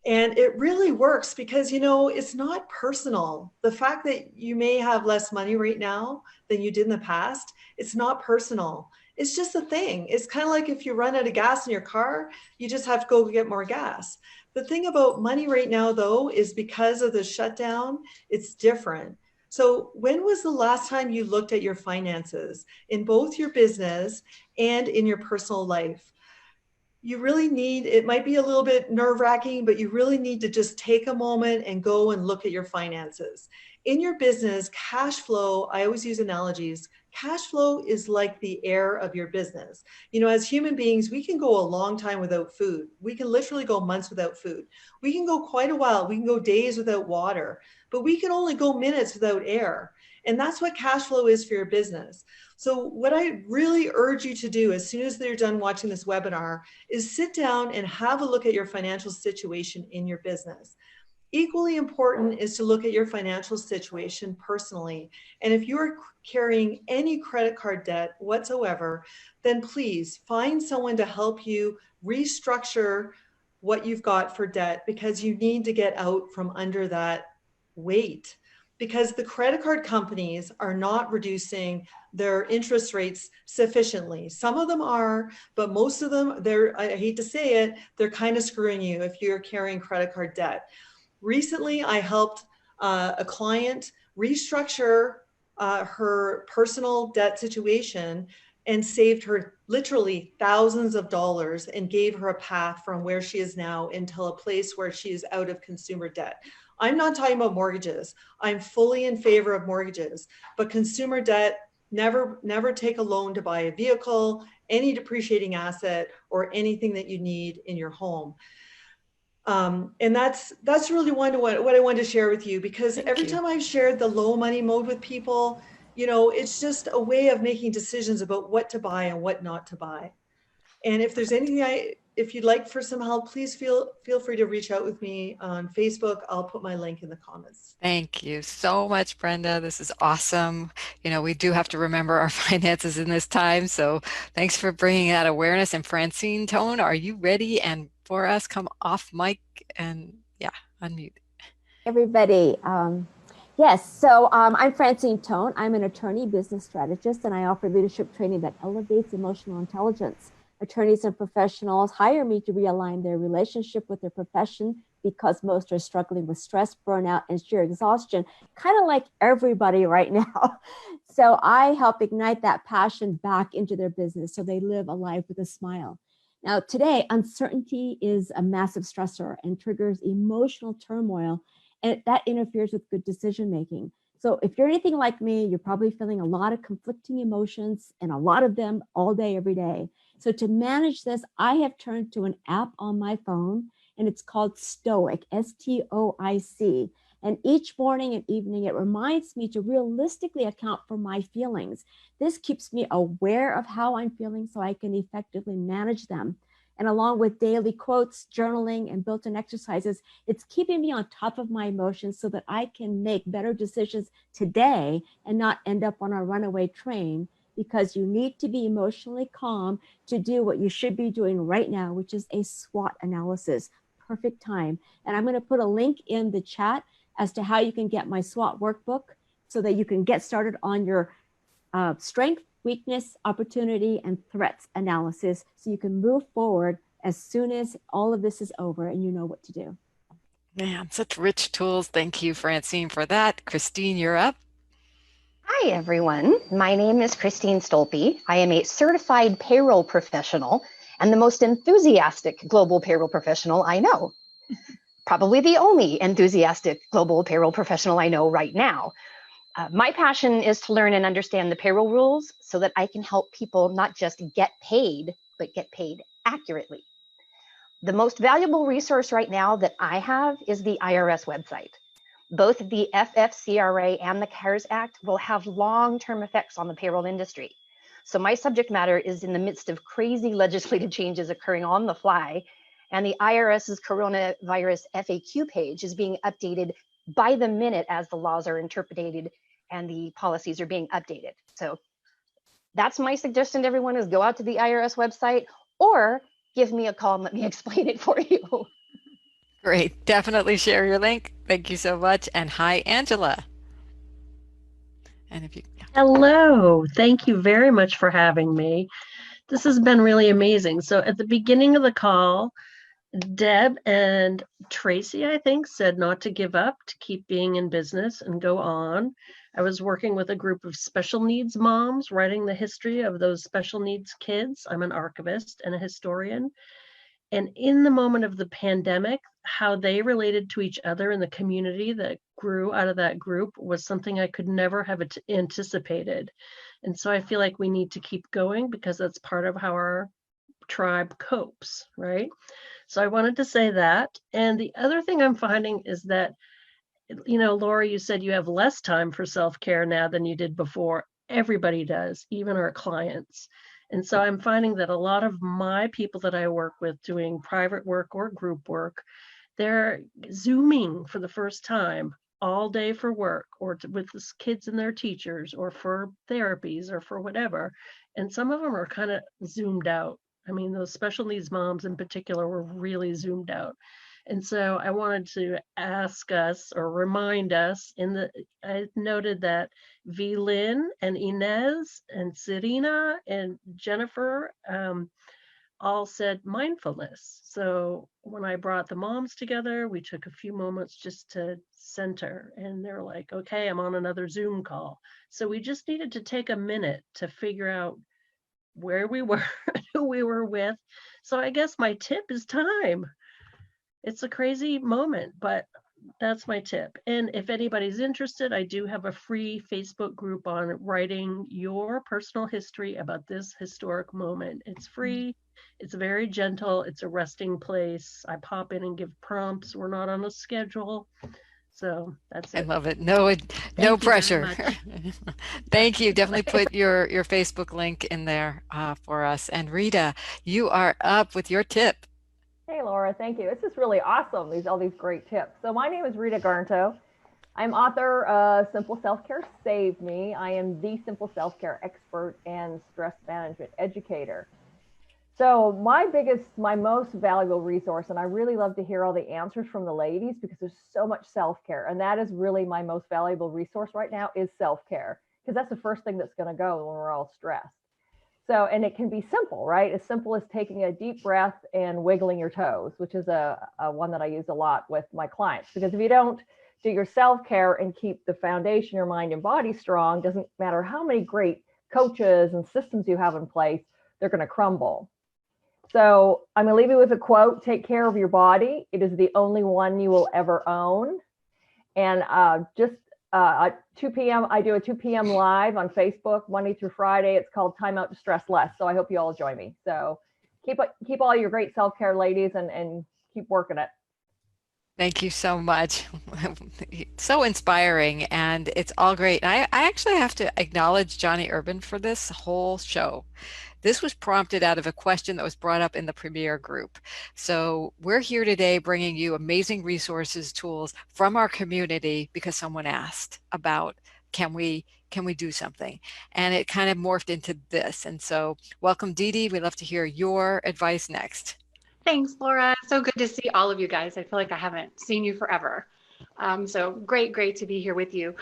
And it really works because, it's not personal. The fact that you may have less money right now than you did in the past, it's not personal. It's just a thing. It's kind of like if you run out of gas in your car, you just have to go get more gas. The thing about money right now, though, is because of the shutdown, it's different. So when was the last time you looked at your finances in both your business and in your personal life? You really need, it might be a little bit nerve-wracking, but you really need to just take a moment and go and look at your finances. In your business, cash flow, I always use analogies. Cash flow is like the air of your business. As human beings, we can go a long time without food. We can literally go months without food. We can go quite a while. We can go days without water, but we can only go minutes without air. And that's what cash flow is for your business. So what I really urge you to do as soon as you're done watching this webinar is sit down and have a look at your financial situation in your business. Equally important is to look at your financial situation personally. And if you're carrying any credit card debt whatsoever, then please find someone to help you restructure what you've got for debt, because you need to get out from under that weight. Because the credit card companies are not reducing their interest rates sufficiently. Some of them are, but most of them, I hate to say it, they're kind of screwing you if you're carrying credit card debt. Recently, I helped a client restructure her personal debt situation and saved her literally thousands of dollars and gave her a path from where she is now until a place where she is out of consumer debt. I'm not talking about mortgages. I'm fully in favor of mortgages, but consumer debt, never take a loan to buy a vehicle, any depreciating asset, or anything that you need in your home. And that's really what I wanted to share with you, because every time I've shared the low money mode with people, you know, it's just a way of making decisions about what to buy and what not to buy. And if there's anything if you'd like for some help, please feel free to reach out with me on Facebook. I'll put my link in the comments. Thank you so much, Brenda. This is awesome. You know, we do have to remember our finances in this time. So thanks for bringing that awareness. And Francine Tone, are you ready? And for us, come off mic and unmute. Everybody. Yes, so I'm Francine Tone. I'm an attorney, business strategist, and I offer leadership training that elevates emotional intelligence. Attorneys and professionals hire me to realign their relationship with their profession because most are struggling with stress, burnout, and sheer exhaustion, kind of like everybody right now. So I help ignite that passion back into their business so they live a life with a smile. Now, today, uncertainty is a massive stressor and triggers emotional turmoil, and that interferes with good decision making. So if you're anything like me, you're probably feeling a lot of conflicting emotions, and a lot of them all day, every day. So to manage this, I have turned to an app on my phone, and it's called Stoic, Stoic. And each morning and evening, it reminds me to realistically account for my feelings. This keeps me aware of how I'm feeling so I can effectively manage them. And along with daily quotes, journaling, and built-in exercises, it's keeping me on top of my emotions so that I can make better decisions today and not end up on a runaway train, because you need to be emotionally calm to do what you should be doing right now, which is a SWOT analysis. Perfect time. And I'm going to put a link in the chat as to how you can get my SWOT workbook so that you can get started on your strength, weakness, opportunity, and threats analysis so you can move forward as soon as all of this is over and you know what to do. Man, such rich tools. Thank you, Francine, for that. Christine, you're up. Hi, everyone. My name is Christine Stolpe. I am a certified payroll professional and the most enthusiastic global payroll professional I know. Probably the only enthusiastic global payroll professional I know right now. My passion is to learn and understand the payroll rules so that I can help people not just get paid, but get paid accurately. The most valuable resource right now that I have is the IRS website. Both the FFCRA and the CARES Act will have long-term effects on the payroll industry. So my subject matter is in the midst of crazy legislative changes occurring on the fly, and the IRS's coronavirus FAQ page is being updated by the minute as the laws are interpreted and the policies are being updated. So that's my suggestion to everyone, is go out to the IRS website or give me a call and let me explain it for you. Great. Definitely share your link. Thank you so much. And hi, Angela. And if you Hello. Thank you very much for having me. This has been really amazing. So at the beginning of the call, Deb and Tracy, I think, said not to give up, to keep being in business and go on. I was working with a group of special needs moms, writing the history of those special needs kids. I'm an archivist and a historian. And in the moment of the pandemic, how they related to each other and the community that grew out of that group was something I could never have anticipated. And so I feel like we need to keep going, because that's part of how our tribe copes, right? So I wanted to say that. And the other thing I'm finding is that, you know, Laura, you said you have less time for self-care now than you did before. Everybody does, even our clients. And so I'm finding that a lot of my people that I work with doing private work or group work, they're Zooming for the first time all day for work, or with the kids and their teachers, or for therapies, or for whatever. And some of them are kind of zoomed out. I mean, those special needs moms in particular were really zoomed out. And so I wanted to ask us, or remind us, I noted that V-Lynn and Inez and Serena and Jennifer all said mindfulness. So when I brought the moms together, we took a few moments just to center, and they're like, okay, I'm on another Zoom call. So we just needed to take a minute to figure out where we were, who we were with. So I guess my tip is time. It's a crazy moment, but that's my tip. And if anybody's interested, I do have a free Facebook group on writing your personal history about this historic moment. It's free. It's very gentle. It's a resting place. I pop in and give prompts. We're not on a schedule. So that's it. I love it. No Thank you very pressure. much. Thank you. Definitely put your Facebook link in there for us. And Rita, you are up with your tip. Hey, Laura, thank you. This is really awesome, all these great tips. So my name is Rita Garnto. I'm author of Simple Self-Care Saved Me. I am the simple self-care expert and stress management educator. So my most valuable resource, and I really love to hear all the answers from the ladies because there's so much self-care, and that is really my most valuable resource right now is self-care, because that's the first thing that's going to go when we're all stressed. So, and it can be simple, right? As simple as taking a deep breath and wiggling your toes, which is a one that I use a lot with my clients. Because if you don't do your self-care and keep the foundation, your mind and body strong, doesn't matter how many great coaches and systems you have in place, they're going to crumble. So I'm going to leave you with a quote: take care of your body. It is the only one you will ever own. And at 2 p.m., I do a 2 p.m. live on Facebook, Monday through Friday. It's called Time Out to Stress Less. So I hope you all join me. So keep all your great self-care, ladies, and keep working it. Thank you so much. So inspiring, and it's all great. And I actually have to acknowledge Johnny Urban for this whole show. This was prompted out of a question that was brought up in the Premier group. So we're here today bringing you amazing resources, tools from our community because someone asked about, can we do something? And it kind of morphed into this. And so welcome, Dee Dee. We'd love to hear your advice next. Thanks, Laura. So good to see all of you guys. I feel like I haven't seen you forever. So great to be here with you.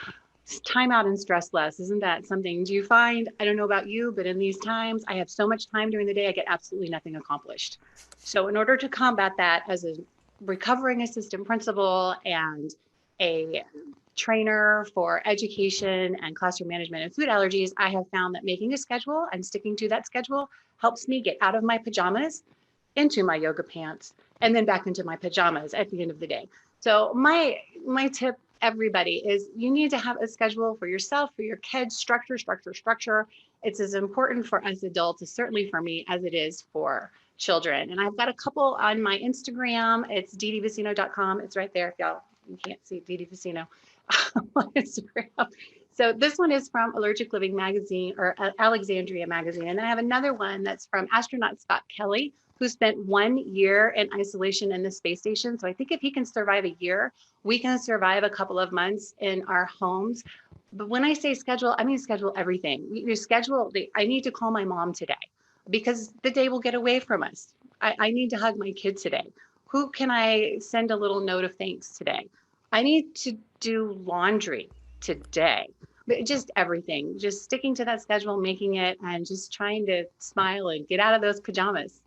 Time out and stress less. Isn't that something? Do you find, I don't know about you, but in these times, I have so much time during the day, I get absolutely nothing accomplished. So in order to combat that, as a recovering assistant principal and a trainer for education and classroom management and food allergies, I have found that making a schedule and sticking to that schedule helps me get out of my pajamas, into my yoga pants, and then back into my pajamas at the end of the day. So my tip, everybody, is you need to have a schedule for yourself, for your kids. Structure. It's as important for us adults, certainly for me, as it is for children. And I've got a couple on my Instagram. It's ddvecino.com. It's right there if you can't see Dee Dee Vecino on Instagram. So this one is from Allergic Living Magazine, or Alexandria Magazine. And then I have another one that's from astronaut Scott Kelly, who spent 1 year in isolation in the space station. So I think if he can survive a year, we can survive a couple of months in our homes. But when I say schedule, I mean schedule everything. You schedule, I need to call my mom today because the day will get away from us. I need to hug my kid today. Who can I send a little note of thanks today? I need to do laundry today. But just everything, just sticking to that schedule, making it, and just trying to smile and get out of those pajamas.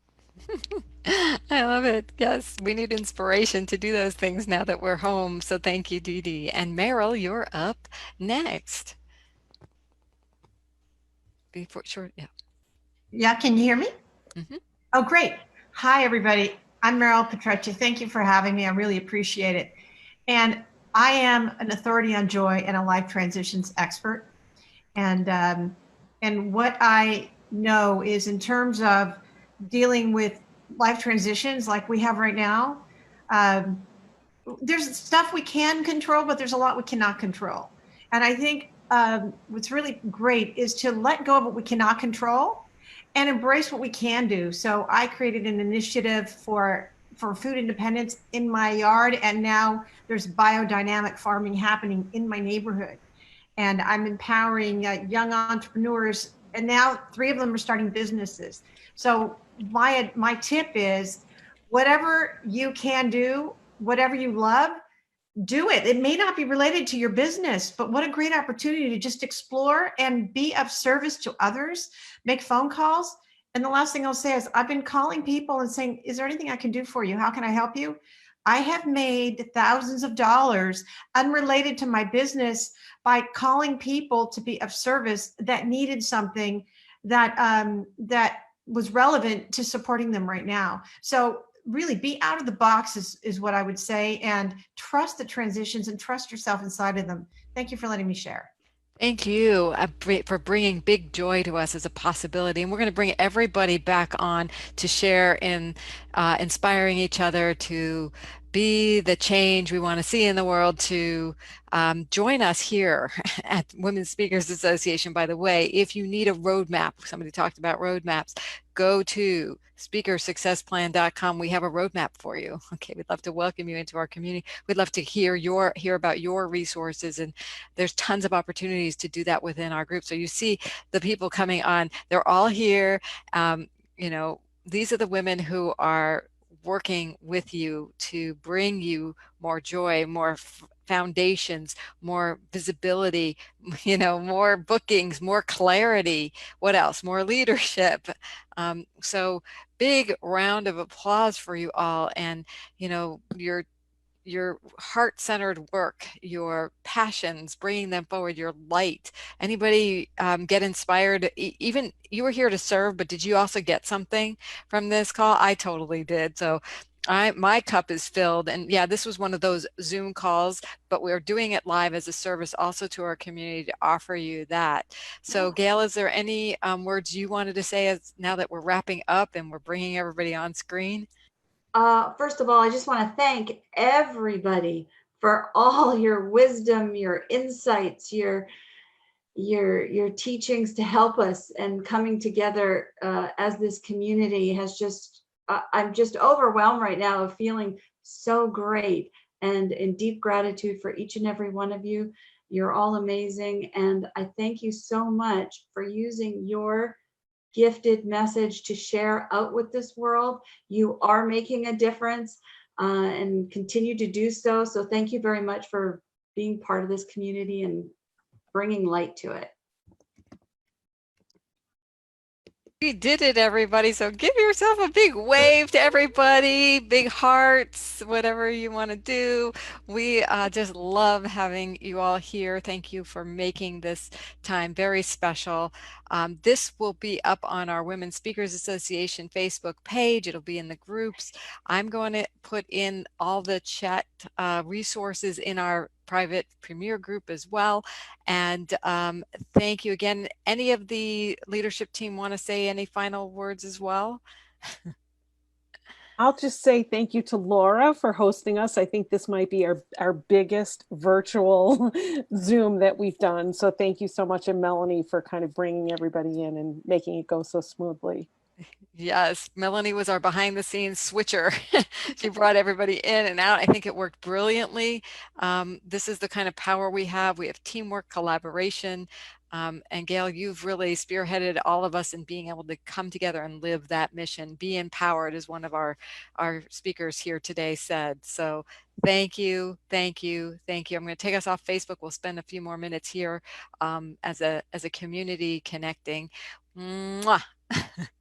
I love it. Yes, we need inspiration to do those things now that we're home. So thank you, Dee Dee. And Meryl, you're up next. Yeah, can you hear me? Mm-hmm. Oh, great. Hi, everybody. I'm Meryl Petrucci. Thank you for having me. I really appreciate it. And I am an authority on joy and a life transitions expert. And what I know is, in terms of dealing with life transitions like we have right now, there's stuff we can control, but there's a lot we cannot control. And I think what's really great is to let go of what we cannot control and embrace what we can do. So I created an initiative for food independence in my yard, and now there's biodynamic farming happening in my neighborhood. And I'm empowering young entrepreneurs, and now 3 of them are starting businesses. So my tip is, whatever you can do, whatever you love, do it. It may not be related to your business, but what a great opportunity to just explore and be of service to others, make phone calls. And the last thing I'll say is, I've been calling people and saying, is there anything I can do for you? How can I help you? I have made thousands of dollars unrelated to my business by calling people to be of service that needed something that was relevant to supporting them right now. So really be out of the box is what I would say, and trust the transitions and trust yourself inside of them. Thank you for letting me share. Thank you for bringing big joy to us as a possibility. And we're going to bring everybody back on to share in inspiring each other to be the change we want to see in the world, to join us here at Women's Speakers Association. By the way, if you need a roadmap, somebody talked about roadmaps, go to speakersuccessplan.com. We have a roadmap for you. Okay, we'd love to welcome you into our community. We'd love to hear about your resources, and there's tons of opportunities to do that within our group. So you see the people coming on, they're all here. You know, these are the women who are working with you to bring you more joy, more foundations, more visibility, you know, more bookings, more clarity. What else? More leadership. So big round of applause for you all. And, you know, your heart-centered work, your passions, bringing them forward, your light. Anybody get inspired? Even you were here to serve, but did you also get something from this call? I totally did. So my cup is filled. And yeah, this was one of those Zoom calls, but we're doing it live as a service also to our community to offer you that. So Gail, is there any words you wanted to say as now that we're wrapping up and we're bringing everybody on screen? First of all, I just want to thank everybody for all your wisdom, your insights, your teachings to help us, and coming together as this community has just, I'm just overwhelmed right now of feeling so great and in deep gratitude for each and every one of you. You're all amazing. And I thank you so much for using your gifted message to share out with this world. You are making a difference and continue to do so. So thank you very much for being part of this community and bringing light to it. We did it, everybody. So give yourself a big wave to everybody, big hearts, whatever you want to do. We just love having you all here. Thank you for making this time very special. This will be up on our Women's Speakers Association Facebook page. It'll be in the groups. I'm going to put in all the chat resources in our private premier group as well. And thank you again. Any of the leadership team want to say any final words as well? I'll just say thank you to Laura for hosting us. I think this might be our biggest virtual Zoom that we've done. So thank you so much, and Melanie, for kind of bringing everybody in and making it go so smoothly. Yes, Melanie was our behind the scenes switcher. She brought everybody in and out. I think it worked brilliantly. This is the kind of power we have. We have teamwork, collaboration. And Gail, you've really spearheaded all of us in being able to come together and live that mission. Be empowered, as one of our speakers here today said. So thank you, thank you, thank you. I'm going to take us off Facebook. We'll spend a few more minutes here as a community connecting. Mwah.